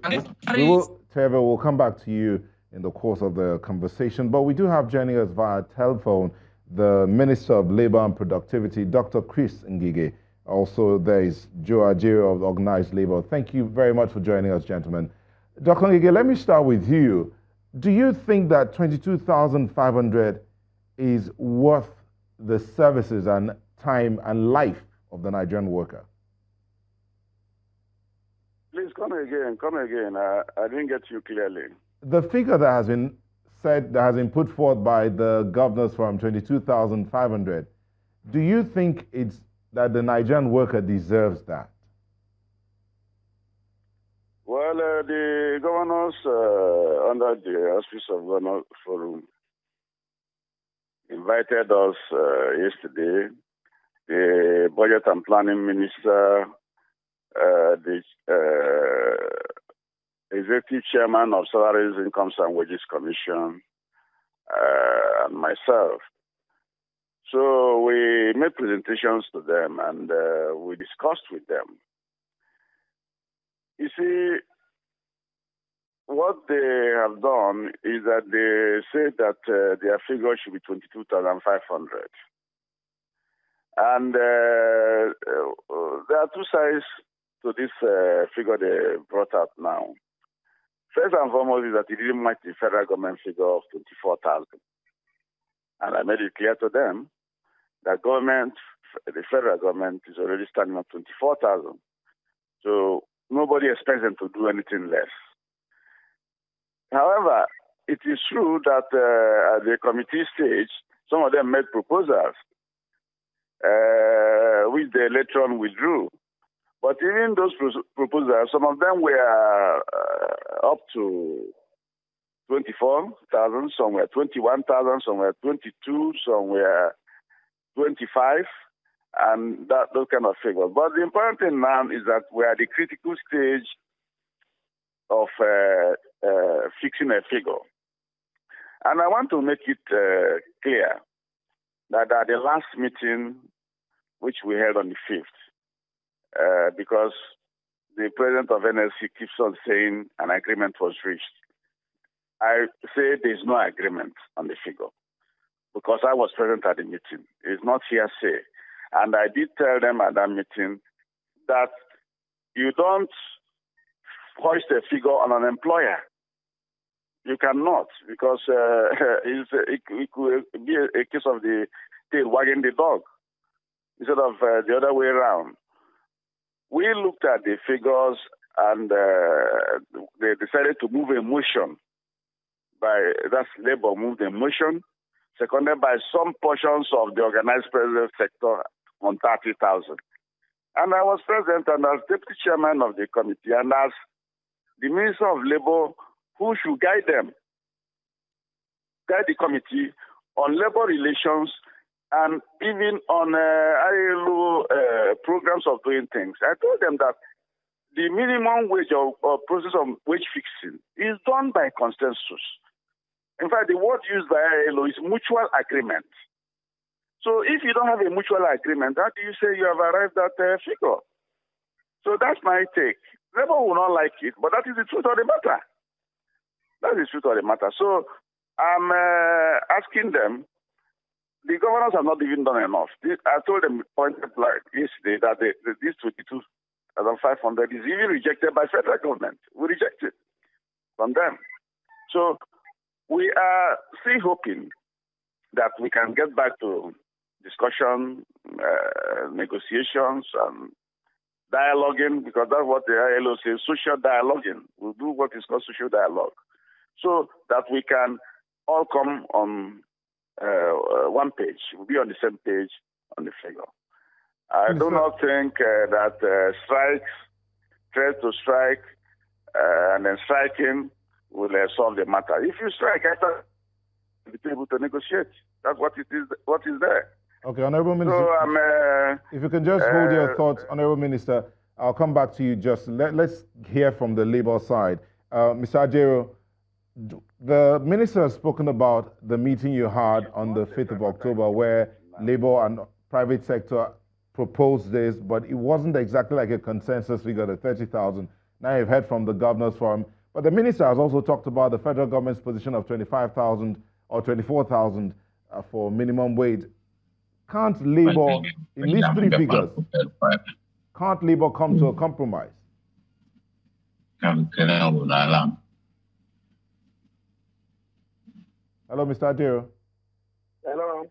Trevor, we'll come back to you in the course of the conversation, but we do have joining us via telephone the Minister of Labor and Productivity, Dr. Chris Ngige. Also, there is Joe Ajero of Organized Labor. Thank you very much for joining us, gentlemen. Dr. Ngige, let me start with you. Do you think that 22,500 is worth the services and time and life of the Nigerian worker? Please come again, come again. I didn't get you clearly. The figure that has been said, that has been put forth by the governors from 22,500, do you think it's that the Nigerian worker deserves that? Well, the governors under the auspice of Governor Forum invited us yesterday, the Budget and Planning Minister, the Executive Chairman of Salaries, Incomes and Wages Commission, and myself. So we made presentations to them and we discussed with them. You see, what they have done is that they said that their figure should be 22,500. And there are two sides to this figure they brought out now. First and foremost is that it didn't match the federal government figure of 24,000. And I made it clear to them that the federal government is already standing at 24,000. So nobody expects them to do anything less. However, it is true that at the committee stage, some of them made proposals, which they later on withdrew. But even those proposals, some of them were up to 24,000, some were 21,000, some were 22, some were 25, and those kind of figures. But the important thing now is that we are at the critical stage of fixing a figure. And I want to make it clear that at the last meeting, which we held on the 5th, because the president of NLC keeps on saying an agreement was reached. I say there's no agreement on the figure because I was present at the meeting. It's not hearsay. And I did tell them at that meeting that you don't hoist a figure on an employer. You cannot, because it could be a case of the tail wagging the dog instead of the other way around. We looked at the figures and they decided to move a motion that's Labour moved a motion, seconded by some portions of the organized private sector on 30,000. And I was present and as deputy chairman of the committee and as the Minister of Labour who should guide the committee on labor relations and even on ILO programs of doing things. I told them that the minimum wage or process of wage fixing is done by consensus. In fact, the word used by ILO is mutual agreement. So if you don't have a mutual agreement, how do you say you have arrived at a figure? So that's my take. Labour will not like it, but that is the truth of the matter. That is the truth of the matter. So I'm asking them, the governors have not even done enough. I told them point blank yesterday that this 22,500 is even rejected by federal government. We reject it from them. So we are still hoping that we can get back to discussion, negotiations, and dialoguing, because that's what the ILO says, social dialoguing. We'll do what is called social dialogue, so that we can all come on one page. We'll be on the same page on the figure. I do not think that strikes, threats to strike, and then striking will solve the matter. If you strike, I thought you'll be able to negotiate. That's what it is. What is there? Okay, Honorable Minister. So, if you can just hold your thoughts, Honorable Minister, I'll come back to you. Just let's hear from the Labour side. Mr. Ajero, the Minister has spoken about the meeting you had on the 5th of October where Labour and private sector proposed this, but it wasn't exactly like a consensus figure, the 30,000. Now you've heard from the Governors Forum. But the minister has also talked about the federal government's position of 25,000 or 24,000 for minimum wage. Can't Labour, in these three figures, can't Labour come to a compromise? Hello, Mr. Ajero. Hello.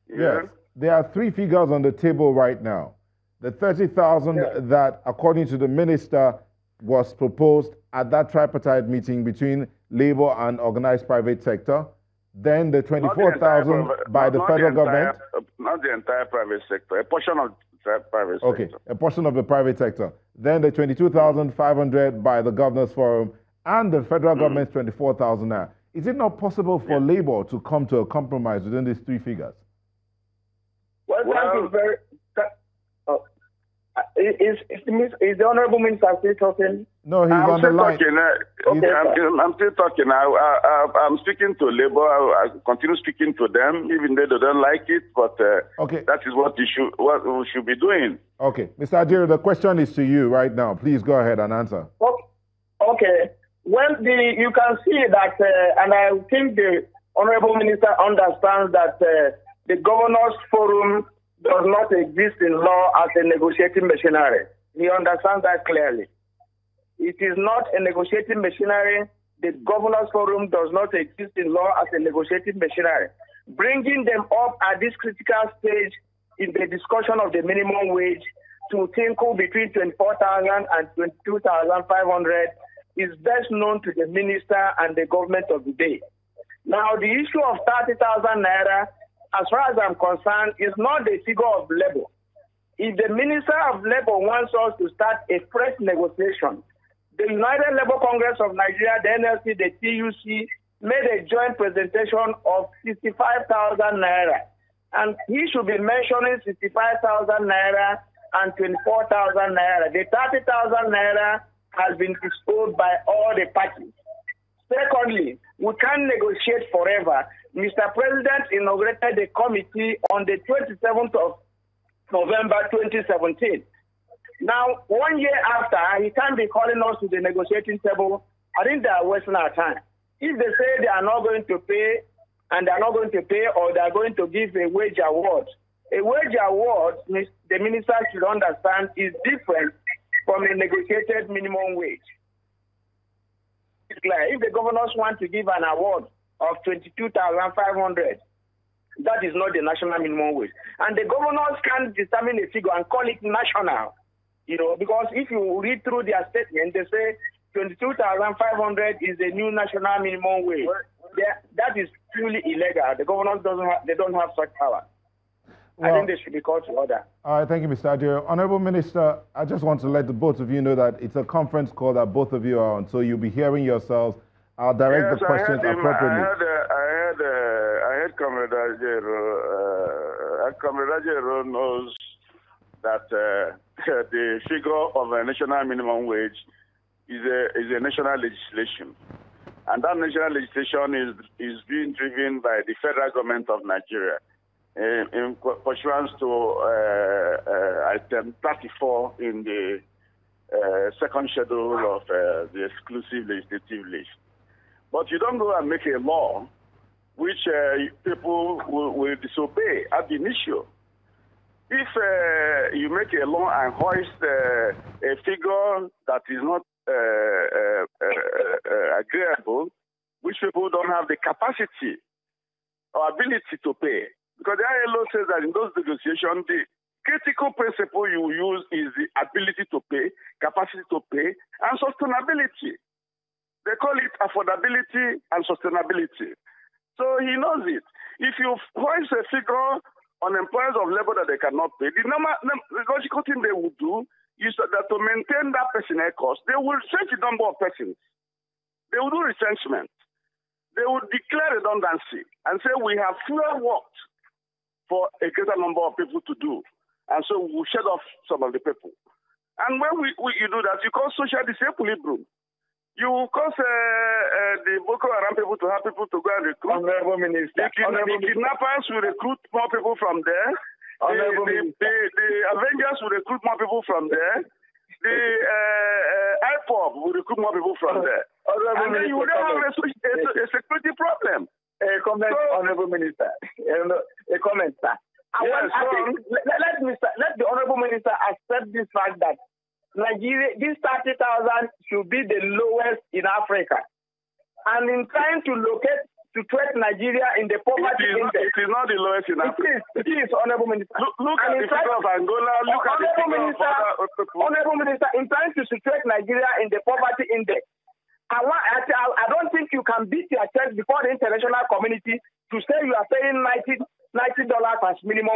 Yes. There are three figures on the table right now. The 30,000 that, according to the minister, was proposed at that tripartite meeting between Labour and organized private sector. Then the 24,000 by the federal government. Not the entire private sector, a portion of the private sector. Okay, a portion of the private sector. Then the 22,500 by the Governors Forum and the federal government's 24,000 now. Is it not possible for Labour to come to a compromise within these three figures? Well, thank you very. Is the Honourable Minister still talking? No, he's on the line. I'm still talking. I'm speaking to Labour. I continue speaking to them, even though they don't like it. But that is what we should be doing. Okay, Mr. Ajero, the question is to you right now. Please go ahead and answer. Okay. Well, you can see that, and I think the Honourable Minister understands that the Governors Forum does not exist in law as a negotiating machinery. He understands that clearly. It is not a negotiating machinery. The Governors Forum does not exist in law as a negotiating machinery. Bringing them up at this critical stage in the discussion of the minimum wage to tinkle between 24,000 and 22,500 is best known to the minister and the government of the day. Now, the issue of 30,000 naira, as far as I'm concerned, is not the figure of Labour. If the Minister of Labour wants us to start a fresh negotiation, the United Labour Congress of Nigeria, the NLC, the TUC, made a joint presentation of 65,000 naira. And he should be mentioning 65,000 naira and 24,000 naira. The 30,000 naira has been disposed by all the parties. Secondly, we can't negotiate forever. Mr. President inaugurated the committee on the 27th of November 2017. Now, 1 year after, he can't be calling us to the negotiating table. I think they are wasting our time. If they say they are not going to pay, and they are not going to pay, or they are going to give a wage award, the minister should understand, is different from a negotiated minimum wage. It's clear. If the governors want to give an award of 22,500, that is not the national minimum wage. And the governors can't determine a figure and call it national, because if you read through their statement, they say 22,500 is the new national minimum wage. That is purely illegal. The governors don't have such power. Well, I think they should be called to order. All right, thank you, Mr. Ajero. Honourable Minister, I just want to let the both of you know that it's a conference call that both of you are on, so you'll be hearing yourselves. I'll direct the questions appropriately. I heard Comrade Ajero. Comrade Ajero knows that the figure of a national minimum wage is a national legislation. And that national legislation is being driven by the federal government of Nigeria in pursuance to item 34 in the second schedule of the exclusive legislative list. But you don't go and make a law which people will disobey ab initio. If you make a law and hoist a figure that is not agreeable, which people don't have the capacity or ability to pay, because the ILO says that in those negotiations, the critical principle you use is the ability to pay, capacity to pay, and sustainability. They call it affordability and sustainability. So he knows it. If you hoist a figure on employers of labor that they cannot pay, the logical thing they would do is that to maintain that personnel cost, they will change the number of persons. They will do retrenchment. They will declare redundancy and say we have fewer worked for a greater number of people to do. And so we will shed off some of the people. And when you do that, you cause social disequilibrium. You will cause the Boko Haram people to have people to go and recruit. Honourable Minister. The kidnappers will recruit more people from there. The Avengers will recruit more people from there. The up, we recruit more people from there. And then you will have a security problem. A comment, Honorable Minister. A comment, sir. Let the Honorable Minister accept this fact that Nigeria, this 30,000 should be the lowest in Africa. And in trying to track Nigeria in the poverty index. It is not the lowest in Africa. It is, Honorable Minister. Look at the figure of Angola, look at the figure of other people. Honorable Minister, in trying to situate Nigeria in the poverty index, I don't think you can beat your chest before the international community to say you are paying $90 as minimum